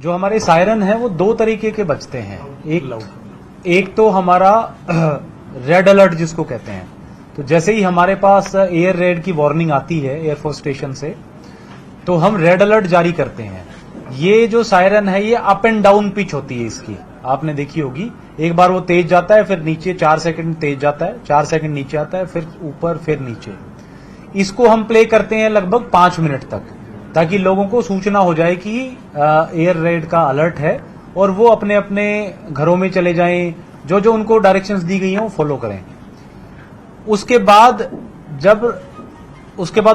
जो हमारे सायरन है वो दो तरीके के बजते हैं। एक तो हमारा रेड अलर्ट जिसको कहते हैं। तो जैसे ही हमारे पास एयर रेड की वार्निंग आती है एयरफोर्स स्टेशन से, तो हम रेड अलर्ट जारी करते हैं। ये जो सायरन है ये अप एंड डाउन पिच होती है इसकी, आपने देखी होगी। एक बार वो तेज जाता है, फिर नीचे 4 सेकंड तेज जाता है, 4 सेकंड नीचे आता है, फिर ऊपर, फिर नीचे। इसको हम प्ले करते हैं लगभग 5 मिनट तक, ताकि लोगों को सूचना हो जाए कि एयर रेड का अलर्ट है और वो अपने अपने घरों में चले जाएं, जो जो उनको डायरेक्शंस दी गई हैं वो फॉलो करें। उसके बाद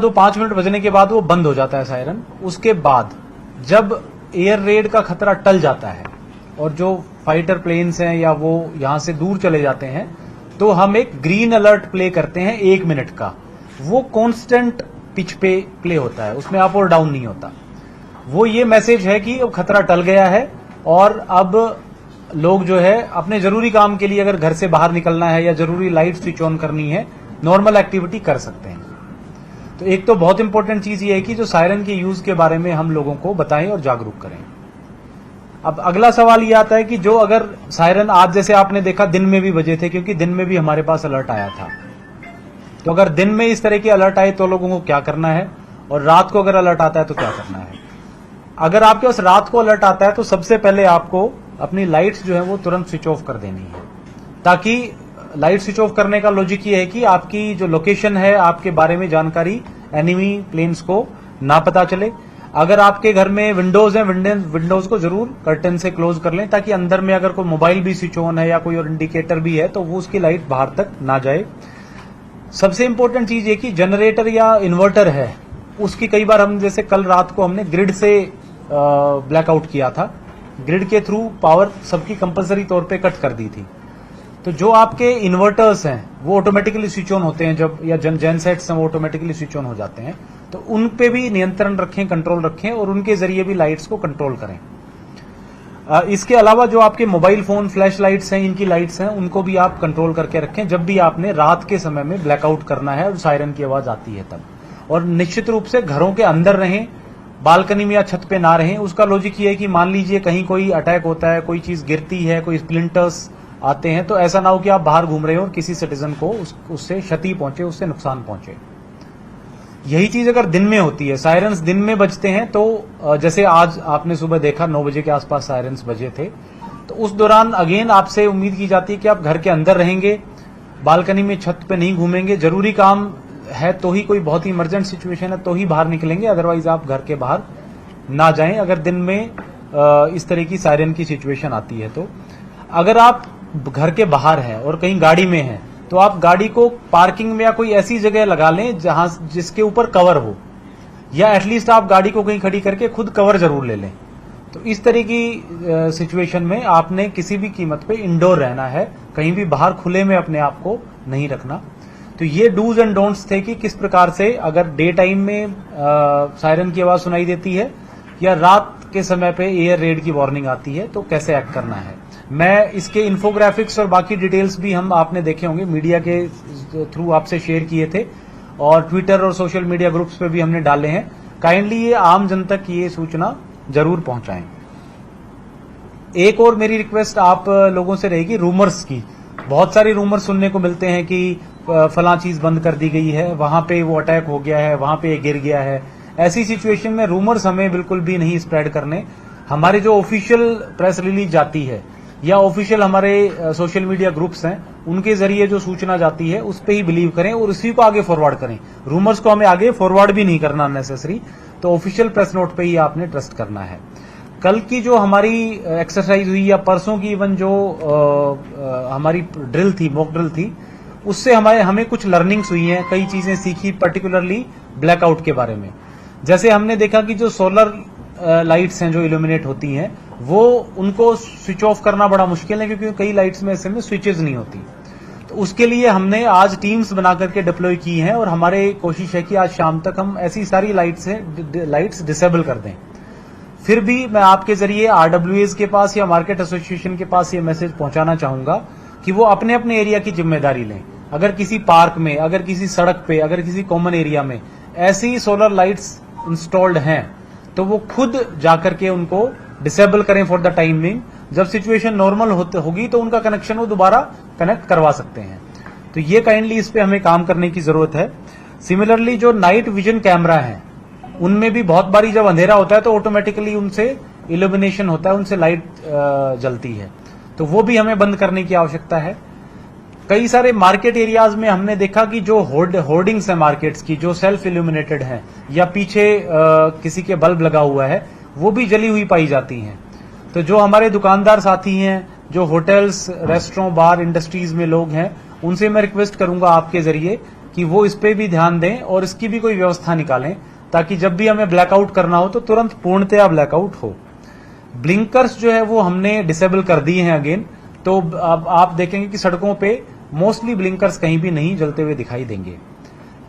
वो 5 मिनट बजने के बाद वो बंद हो जाता है सायरन। उसके बाद जब एयर रेड का खतरा टल जाता है और जो फाइटर प्लेन्स हैं या वो यहां से दूर चले जाते हैं, तो हम एक ग्रीन अलर्ट प्ले करते हैं 1 मिनट का। वो कांस्टेंट पिच पे प्ले होता है, उसमें अप और डाउन नहीं होता। वो ये मैसेज है कि अब खतरा टल गया है और अब लोग जो है अपने जरूरी काम के लिए अगर घर से बाहर निकलना है या जरूरी लाइट स्विच ऑन करनी है, नॉर्मल एक्टिविटी कर सकते हैं। तो एक तो बहुत इंपॉर्टेंट चीज ये है कि जो सायरन के यूज के बारे में हम लोगों को बताएं और जागरूक करें। अब अगला सवाल ये आता है कि जो अगर सायरन आज जैसे आपने देखा दिन में भी बजे थे, क्योंकि दिन में भी हमारे पास अलर्ट आया था, तो अगर दिन में इस तरह के अलर्ट आए तो लोगों को क्या करना है, और रात को अगर अलर्ट आता है तो क्या करना है। अगर आपके पास रात को अलर्ट आता है तो सबसे पहले आपको अपनी लाइट्स जो है वो तुरंत स्विच ऑफ कर देनी है, ताकि लाइट स्विच ऑफ करने का लॉजिक ये है कि आपकी जो लोकेशन है, आपके बारे में जानकारी एनिमी प्लेन्स को ना पता चले। अगर आपके घर में विंडोज हैं, विंडोज को जरूर कर्टन से क्लोज कर लें, ताकि अंदर में अगर कोई मोबाइल भी स्विच ऑन है या कोई और इंडिकेटर भी है तो वो उसकी लाइट बाहर तक ना जाए। सबसे इंपॉर्टेंट चीज ये कि जनरेटर या इन्वर्टर है उसकी, कई बार हम जैसे कल रात को हमने ग्रिड से ब्लैकआउट किया था, ग्रिड के थ्रू पावर सबकी कंपलसरी तौर पे कट कर दी थी। तो जो आपके इन्वर्टर्स हैं वो ऑटोमेटिकली स्विच ऑन होते हैं, जब या जेनसेट्स हैं वो ऑटोमेटिकली स्विच ऑन हो जाते हैं, तो उन पे भी नियंत्रण रखें, कंट्रोल रखें और उनके जरिए भी लाइट्स को कंट्रोल करें। इसके अलावा जो आपके मोबाइल फोन फ्लैश लाइट्स हैं, इनकी लाइट्स हैं, उनको भी आप कंट्रोल करके रखें जब भी आपने रात के समय में ब्लैकआउट करना है और सायरन की आवाज आती है तब। और निश्चित रूप से घरों के अंदर रहें, बालकनी में या छत पे ना रहें। उसका लॉजिक ये है कि मान लीजिए कहीं कोई अटैक होता है, कोई चीज गिरती है, कोई स्प्लिंटर्स आते हैं, तो ऐसा ना हो कि आप बाहर घूम रहे हो और किसी सिटीजन को उससे क्षति पहुंचे, उससे नुकसान पहुंचे। यही चीज अगर दिन में होती है, सायरन्स दिन में बजते हैं, तो जैसे आज आपने सुबह देखा 9 बजे के आसपास सायरन्स बजे थे, तो उस दौरान अगेन आपसे उम्मीद की जाती है कि आप घर के अंदर रहेंगे, बालकनी में छत पे नहीं घूमेंगे, जरूरी काम है तो ही, कोई बहुत ही इमरजेंट सिचुएशन है तो ही बाहर निकलेंगे, अदरवाइज आप घर के बाहर ना जाएं अगर दिन में इस तरह की सायरन की सिचुएशन आती है। तो अगर आप घर के बाहर हैं और कहीं गाड़ी में हैं, तो आप गाड़ी को पार्किंग में या कोई ऐसी जगह लगा लें जहां जिसके ऊपर कवर हो, या एटलीस्ट आप गाड़ी को कहीं खड़ी करके खुद कवर जरूर ले लें। तो इस तरह की सिचुएशन में आपने किसी भी कीमत पे इंडोर रहना है, कहीं भी बाहर खुले में अपने आप को नहीं रखना। तो ये डूज एंड डोंट्स थे कि किस प्रकार से अगर डे टाइम में सायरन की आवाज सुनाई देती है या रात के समय पे एयर रेड की वार्निंग आती है तो कैसे एक्ट करना है। मैं इसके इन्फोग्राफिक्स और बाकी डिटेल्स भी हम आपने देखे होंगे, मीडिया के थ्रू आपसे शेयर किए थे और ट्विटर और सोशल मीडिया ग्रुप्स पे भी हमने डाले हैं। काइंडली ये आम जन तक ये सूचना जरूर पहुंचाएं। एक और मेरी रिक्वेस्ट आप लोगों से रहेगी, रूमर्स की। बहुत सारे रूमर सुनने को मिलते हैं कि फलां चीज बंद कर दी गई है, वहां पे वो अटैक हो गया है, वहां पे गिर गया है। ऐसी सिचुएशन में रूमर्स हमें बिल्कुल भी नहीं स्प्रेड करने। हमारे जो ऑफिशियल प्रेस रिलीज जाती है या ऑफिशियल हमारे सोशल मीडिया ग्रुप्स हैं, उनके जरिए जो सूचना जाती है उस पे ही बिलीव करें और उसी को आगे फॉरवर्ड करें। रूमर्स को हमें आगे फॉरवर्ड भी नहीं करना नेसेसरी, तो ऑफिशियल प्रेस नोट पे ही आपने ट्रस्ट करना है। कल की जो हमारी एक्सरसाइज हुई या परसों की इवन जो हमारी ड्रिल थी, मॉक ड्रिल थी, उससे हमें कुछ लर्निंग्स हुई हैं, कई चीजें सीखी, पर्टिकुलरली ब्लैकआउट के बारे में। जैसे हमने देखा कि जो सोलर लाइट्स हैं जो इल्यूमिनेट होती हैं, वो उनको स्विच ऑफ करना बड़ा मुश्किल है, क्योंकि कई लाइट्स में ऐसे में स्विचेज नहीं होती। तो उसके लिए हमने आज टीम्स बना करके डिप्लॉय की हैं और हमारी कोशिश है कि आज शाम तक हम ऐसी सारी लाइट्स डिसेबल कर दें। फिर भी मैं आपके जरिए आरडब्ल्यूएस के पास या मार्केट एसोसिएशन के पास ये मैसेज पहुंचाना चाहूंगा कि वो अपने अपने एरिया की जिम्मेदारी लें। अगर किसी पार्क में, अगर किसी सड़क पे, अगर किसी कॉमन एरिया में ऐसी सोलर लाइट्स इंस्टॉल्ड हैं, तो वो खुद जाकर के उनको डिसेबल करें फॉर द टाइम बिंग। जब सिचुएशन नॉर्मल होगी तो उनका कनेक्शन वो दोबारा कनेक्ट करवा सकते हैं। तो ये काइंडली इस पे हमें काम करने की जरूरत है। सिमिलरली जो नाइट विजन कैमरा है उनमें भी बहुत बारी जब अंधेरा होता है तो ऑटोमेटिकली उनसे इल्यूमिनेशन होता है, उनसे लाइट जलती है, तो वो भी हमें बंद करने की आवश्यकता है। कई सारे मार्केट एरियाज में हमने देखा कि जो होर्डिंग्स है मार्केट्स की, जो सेल्फ इल्यूमिनेटेड है या पीछे किसी के बल्ब लगा हुआ है, वो भी जली हुई पाई जाती हैं। तो जो हमारे दुकानदार साथी हैं, जो होटल्स, रेस्टोरेंट, बार, इंडस्ट्रीज में लोग हैं, उनसे मैं रिक्वेस्ट करूंगा आपके जरिए कि वो इस पे भी ध्यान दें और इसकी भी कोई व्यवस्था निकालें, ताकि जब भी हमें ब्लैकआउट करना हो तो तुरंत पूर्णतया ब्लैकआउट हो। ब्लिंकर्स जो है वो हमने डिसेबल कर दिए हैं अगेन, तो अब आप देखेंगे कि सड़कों पे मोस्टली ब्लिंकर्स कहीं भी नहीं जलते हुए दिखाई देंगे।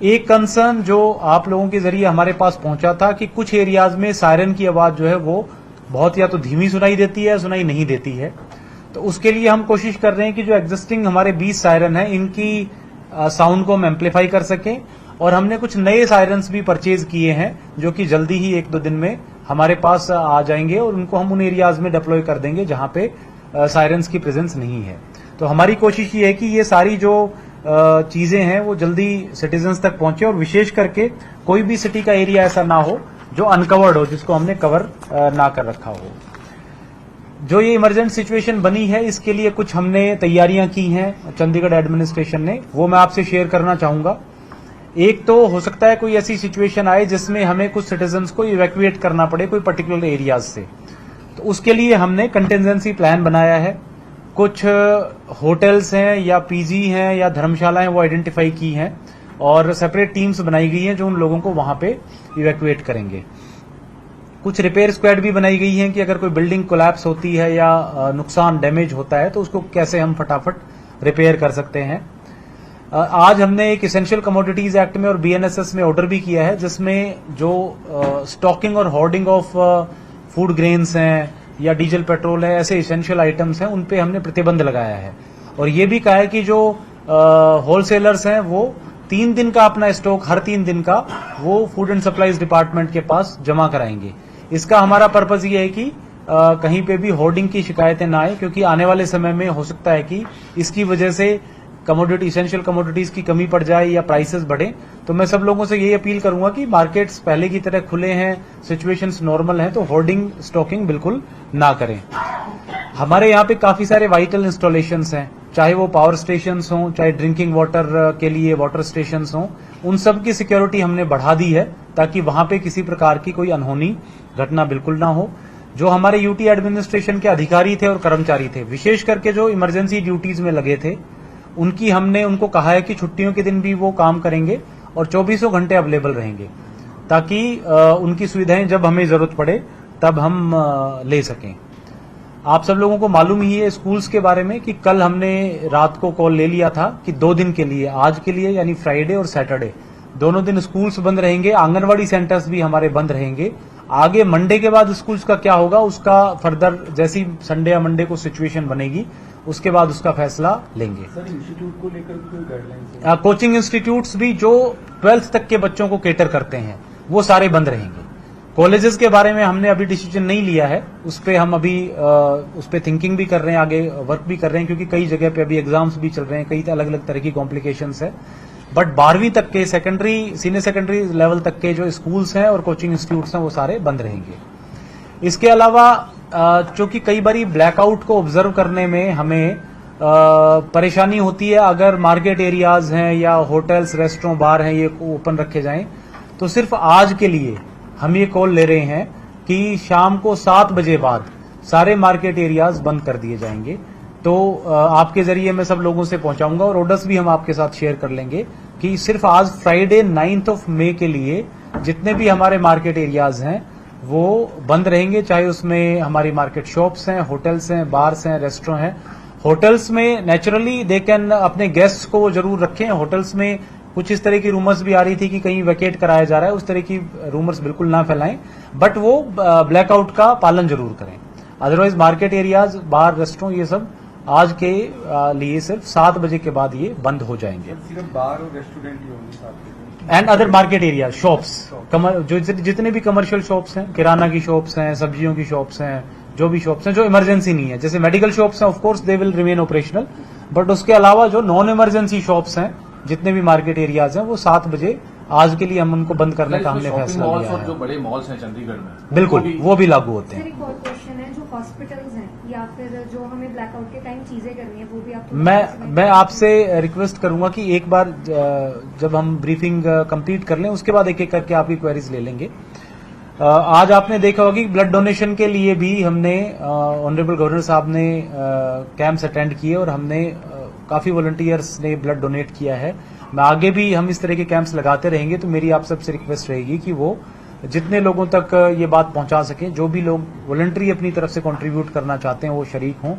एक कंसर्न जो आप लोगों के जरिए हमारे पास पहुंचा था कि कुछ एरियाज में सायरन की आवाज जो है वो बहुत या तो धीमी सुनाई देती है, सुनाई नहीं देती है। तो उसके लिए हम कोशिश कर रहे हैं कि जो एग्जिस्टिंग हमारे 20 सायरन है इनकी साउंड को हम एम्पलीफाई कर सकें, और हमने कुछ नए सायरन्स भी परचेज किए हैं जो कि जल्दी ही 1-2 दिन में हमारे पास आ जाएंगे, और उनको हम उन एरियाज में डिप्लॉय कर देंगे जहां पे सायरन्स की प्रेजेंस नहीं है। तो हमारी कोशिश ये है कि ये सारी जो चीजें हैं वो जल्दी सिटीजन्स तक पहुंचे, और विशेष करके कोई भी सिटी का एरिया ऐसा ना हो जो अनकवर्ड हो, जिसको हमने कवर ना कर रखा हो। जो ये इमरजेंट सिचुएशन बनी है इसके लिए कुछ हमने तैयारियां की हैं चंडीगढ़ एडमिनिस्ट्रेशन ने, वो मैं आपसे शेयर करना चाहूंगा। एक तो हो सकता है कोई ऐसी सिचुएशन आए जिसमें हमें कुछ सिटीजन्स को इवैक्यूएट करना पड़े कोई पर्टिकुलर एरियाज से, तो उसके लिए हमने कंटिजेंसी प्लान बनाया है। कुछ होटल्स हैं या पीजी हैं या धर्मशालाएं वो आइडेंटिफाई की हैं, और सेपरेट टीम्स बनाई गई हैं जो उन लोगों को वहां पे इवैक्यूएट करेंगे। कुछ रिपेयर स्क्वाड भी बनाई गई हैं कि अगर कोई बिल्डिंग कोलैप्स होती है या नुकसान डैमेज होता है तो उसको कैसे हम फटाफट रिपेयर कर सकते हैं। आज हमने एक इसेंशियल कमोडिटीज एक्ट में और बीएनएसएस में ऑर्डर भी किया है, जिसमें जो स्टॉकिंग और होर्डिंग ऑफ फूड ग्रेन्स हैं या डीजल पेट्रोल है, ऐसे इसेंशियल आइटम्स हैं, उन पे हमने प्रतिबंध लगाया है। और ये भी कहा है कि जो होलसेलर्स हैं वो 3 दिन का अपना स्टॉक हर 3 दिन का वो फूड एंड सप्लाईज डिपार्टमेंट के पास जमा कराएंगे। इसका हमारा पर्पज ये है कि कहीं पे भी होर्डिंग की शिकायतें ना आए, क्योंकि आने वाले समय में हो सकता है कि इसकी वजह से कमोडिटी इसेंशियल कमोडिटीज की कमी पड़ जाए या प्राइसेस बढ़े। तो मैं सब लोगों से यही अपील करूंगा कि मार्केट्स पहले की तरह खुले हैं, सिचुएशंस नॉर्मल हैं, तो होर्डिंग स्टॉकिंग बिल्कुल ना करें। हमारे यहाँ पे काफी सारे वाइटल इंस्टॉलेशंस हैं, चाहे वो पावर स्टेशंस हों, चाहे ड्रिंकिंग वाटर के लिए वाटर स्टेशंस हों, उन सब की सिक्योरिटी हमने बढ़ा दी है ताकि वहां पे किसी प्रकार की कोई अनहोनी घटना बिल्कुल ना हो। जो हमारे यूटी एडमिनिस्ट्रेशन के अधिकारी थे और कर्मचारी थे, विशेष करके जो इमरजेंसी ड्यूटीज में लगे थे, हमने उनको कहा है कि छुट्टियों के दिन भी वो काम करेंगे और 24 घंटे अवेलेबल रहेंगे, ताकि उनकी सुविधाएं जब हमें जरूरत पड़े तब हम ले सकें। आप सब लोगों को मालूम ही है स्कूल्स के बारे में कि कल हमने रात को कॉल ले लिया था कि 2 दिन के लिए, आज के लिए यानी फ्राइडे और सैटरडे दोनों दिन स्कूल्स बंद रहेंगे, आंगनवाड़ी सेंटर्स भी हमारे बंद रहेंगे। आगे मंडे के बाद स्कूल्स का क्या होगा उसका फर्दर जैसी संडे या मंडे को सिचुएशन बनेगी उसके बाद उसका फैसला लेंगे। सर इंस्टीट्यूट को लेकर कोई गाइडलाइंस? कोचिंग इंस्टीट्यूट्स भी जो 12th तक के बच्चों को केटर करते हैं वो सारे बंद रहेंगे। कॉलेजेस के बारे में हमने अभी डिसीजन नहीं लिया है, उस पर हम अभी उस पर थिंकिंग भी कर रहे हैं, आगे वर्क भी कर रहे हैं, क्योंकि कई जगह पे अभी एग्जाम्स भी चल रहे हैं, कई अलग अलग तरह की कॉम्प्लिकेशंस है। बट 12वीं तक के सीनियर सेकेंडरी लेवल तक के जो स्कूल्स हैं और कोचिंग इंस्टीट्यूट्स हैं वो सारे बंद रहेंगे। इसके अलावा चूंकि कई बारी ब्लैकआउट को ऑब्जर्व करने में हमें परेशानी होती है, अगर मार्केट एरियाज हैं या होटल्स, रेस्टोरेंट, बार हैं ये ओपन रखे जाएं, तो सिर्फ आज के लिए हम ये कॉल ले रहे हैं कि शाम को 7 बजे बाद सारे मार्केट एरियाज बंद कर दिए जाएंगे। तो आपके जरिए मैं सब लोगों से पहुंचाऊंगा और ऑर्डर्स भी हम आपके साथ शेयर कर लेंगे कि सिर्फ आज फ्राइडे 9 मई के लिए जितने भी हमारे मार्केट एरियाज हैं वो बंद रहेंगे, चाहे उसमें हमारी मार्केट शॉप्स हैं, होटल्स हैं, बार्स हैं, रेस्टोरेंट हैं। होटल्स में नेचुरली दे कैन अपने गेस्ट्स को जरूर रखें। होटल्स में कुछ इस तरह की रूमर्स भी आ रही थी कि कहीं वैकेट कराया जा रहा है, उस तरह की रूमर्स बिल्कुल ना फैलाएं, बट वो ब्लैकआउट का पालन जरूर करें। अदरवाइज मार्केट एरियाज, बार, रेस्टोरेंट ये सब आज के लिए सिर्फ 7 बजे के बाद ये बंद हो जाएंगे। सिर्फ बार और रेस्टोरेंट ही होंगे साथ में? And other market area, shops, जो जितने भी कमर्शियल शॉप्स हैं, किराना की शॉप्स हैं, सब्जियों की शॉप्स हैं, जो भी शॉप्स हैं जो इमरजेंसी नहीं है, जैसे मेडिकल शॉप्स हैं of course they will remain operational, but उसके अलावा जो नॉन इमरजेंसी शॉप्स हैं जितने भी मार्केट एरियाज हैं वो 7 बजे आज के लिए हम उनको बंद करने का हमने फैसला लिया और है। जो बड़े मॉल्स हैं चंडीगढ़ में, बिल्कुल वो भी लागू होते सर हैं। एक और क्वेश्चन है, जो हॉस्पिटल्स हैं या फिर जो हमें ब्लैकआउट के टाइम चीजें करनी है वो भी आप मैं आपसे रिक्वेस्ट करूंगा कि एक बार जब हम ब्रीफिंग कंप्लीट कर लें उसके बाद एक एक करके आपकी क्वेरीज ले लेंगे। आज आपने देखा होगा कि ब्लड डोनेशन के लिए भी हमने ऑनरेबल गवर्नर साहब ने कैंप्स अटेंड किए और हमने काफी वॉलंटियर्स ने ब्लड डोनेट किया है। मैं आगे भी हम इस तरह के कैंप्स लगाते रहेंगे, तो मेरी आप सबसे रिक्वेस्ट रहेगी कि वो जितने लोगों तक ये बात पहुंचा सकें, जो भी लोग वॉलंटरी अपनी तरफ से कंट्रीब्यूट करना चाहते हैं वो शरीक हों।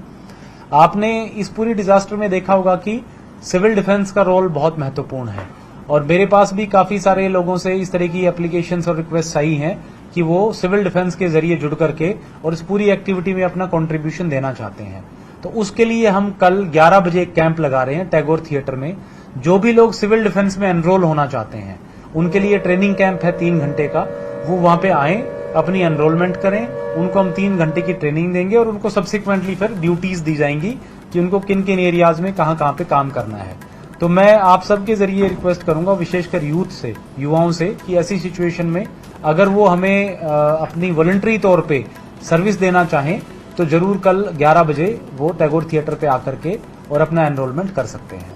आपने इस पूरी डिजास्टर में देखा होगा कि सिविल डिफेंस का रोल बहुत महत्वपूर्ण है और मेरे पास भी काफी सारे लोगों से इस तरह की एप्लीकेशंस और रिक्वेस्ट आई हैं कि वो सिविल डिफेंस के जरिए जुड़ करके और इस पूरी एक्टिविटी में अपना कंट्रीब्यूशन देना चाहते हैं। तो उसके लिए हम कल 11 बजे एक कैंप लगा रहे हैं टैगोर थिएटर में। जो भी लोग सिविल डिफेंस में एनरोल होना चाहते हैं उनके लिए ट्रेनिंग कैंप है 3 घंटे का, वो वहां पे आए, अपनी एनरोलमेंट करें, उनको हम 3 घंटे की ट्रेनिंग देंगे और उनको सब्सिक्वेंटली फिर ड्यूटीज दी जाएंगी कि उनको किन किन एरियाज में कहां पे काम करना है। तो मैं आप सबके जरिए रिक्वेस्ट करूंगा, विशेषकर यूथ से, युवाओं से, कि ऐसी सिचुएशन में अगर वो हमें अपनी वॉलंटरी तौर पे सर्विस देना चाहें तो जरूर कल 11 बजे वो टैगोर थिएटर पे आकर के और अपना एनरोलमेंट कर सकते हैं।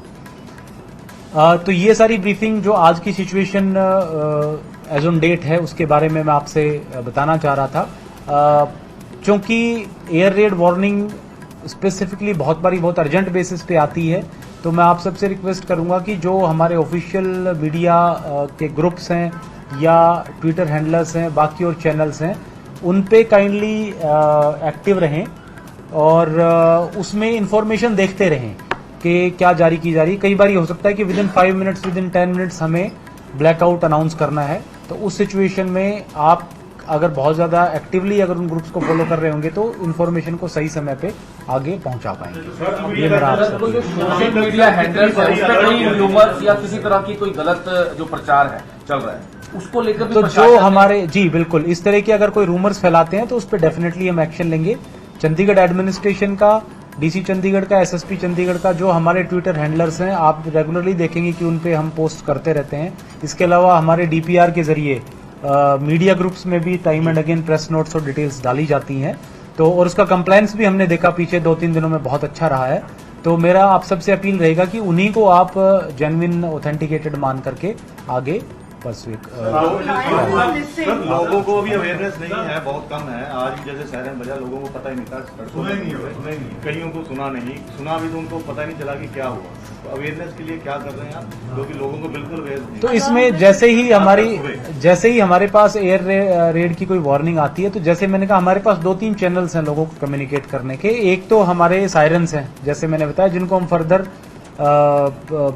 तो ये सारी ब्रीफिंग जो आज की सिचुएशन एज ऑन डेट है उसके बारे में मैं आपसे बताना चाह रहा था। क्योंकि एयर रेड वार्निंग स्पेसिफिकली बहुत अर्जेंट बेसिस पे आती है, तो मैं आप सबसे रिक्वेस्ट करूंगा कि जो हमारे ऑफिशियल मीडिया के ग्रुप्स हैं या ट्विटर हैंडलर्स हैं, बाकी और चैनल्स हैं, उन पे काइंडली एक्टिव रहें और उसमें इंफॉर्मेशन देखते रहें कि क्या जारी की जा रही है। कई बार ये हो सकता है कि विदिन 5 मिनट्स, विदिन 10 मिनट्स हमें ब्लैकआउट अनाउंस करना है, तो उस सिचुएशन में आप अगर बहुत ज्यादा एक्टिवली अगर उन ग्रुप्स को फॉलो कर रहे होंगे तो इन्फॉर्मेशन को सही समय पे आगे पहुंचा पाएंगे। ये मेरा आपसे कोई जो सोशल मीडिया हैंडल्स है उस पर कोई रूमर्स या किसी तरह की कोई गलत जो प्रचार है चल रहा है उसको लेकर भी तो जो प्रशासन हमारे जी बिल्कुल इस तरह के अगर कोई रूमर्स फैलाते हैं तो उस पर डेफिनेटली हम एक्शन लेंगे। चंडीगढ़ एडमिनिस्ट्रेशन का, डीसी चंडीगढ़ का, एसएसपी चंडीगढ़ का, जो हमारे ट्विटर हैंडलर्स हैं, आप रेगुलरली देखेंगे कि उन पे हम पोस्ट करते रहते हैं। इसके अलावा हमारे डीपीआर के जरिए मीडिया ग्रुप्स में भी time and again press notes और डिटेल्स डाली जाती हैं। तो और उसका कंप्लायंस भी हमने देखा पीछे 2-3 दिनों में बहुत अच्छा रहा है। तो मेरा आप सबसे अपील रहेगा कि उन्हीं को आप जेन्युइन ऑथेंटिकेटेड मान करके आगे परस्यू लोगों को भी अवेयरनेस नहीं है, बहुत कम है। आज भी जैसे सायरन बजा, लोगों को पता ही नहीं था, सुना नहीं, कईयों को सुना भी तो उनको पता नहीं चला कि क्या हुआ। तो अवेयरनेस के लिए क्या कर रहे हैं आप, क्योंकि लोगों को बिल्कुल अवेयर नहीं। तो इसमें जैसे ही हमारे पास एयर रेड की कोई वार्निंग आती है, तो जैसे मैंने कहा हमारे पास 2-3 चैनल्स हैं लोगों को कम्युनिकेट करने के। एक तो हमारे सायरन्स हैं, जैसे मैंने बताया, जिनको हम फर्दर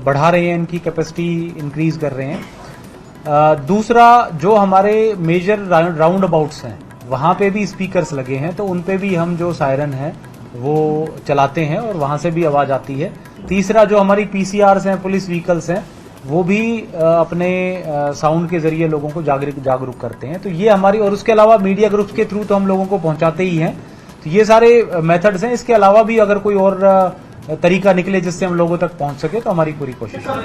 बढ़ा रहे हैं, इनकी कैपेसिटी इंक्रीज कर रहे हैं। दूसरा, जो हमारे मेजर राउंड अबाउट्स हैं वहां पे भी स्पीकर्स लगे हैं, तो उन पे भी हम जो सायरन है वो चलाते हैं और वहां से भी आवाज आती है। तीसरा, जो हमारी पीसीआर्स हैं, पुलिस व्हीकल्स हैं, वो भी अपने साउंड के जरिए लोगों को जागरूक करते हैं। तो ये हमारी, और उसके अलावा मीडिया ग्रुप्स के थ्रू तो हम लोगों को पहुंचाते ही हैं। तो ये सारे मेथड्स हैं। इसके अलावा भी अगर कोई और तरीका निकले जिससे हम लोगों तक पहुंच सके तो हमारी पूरी कोशिश है।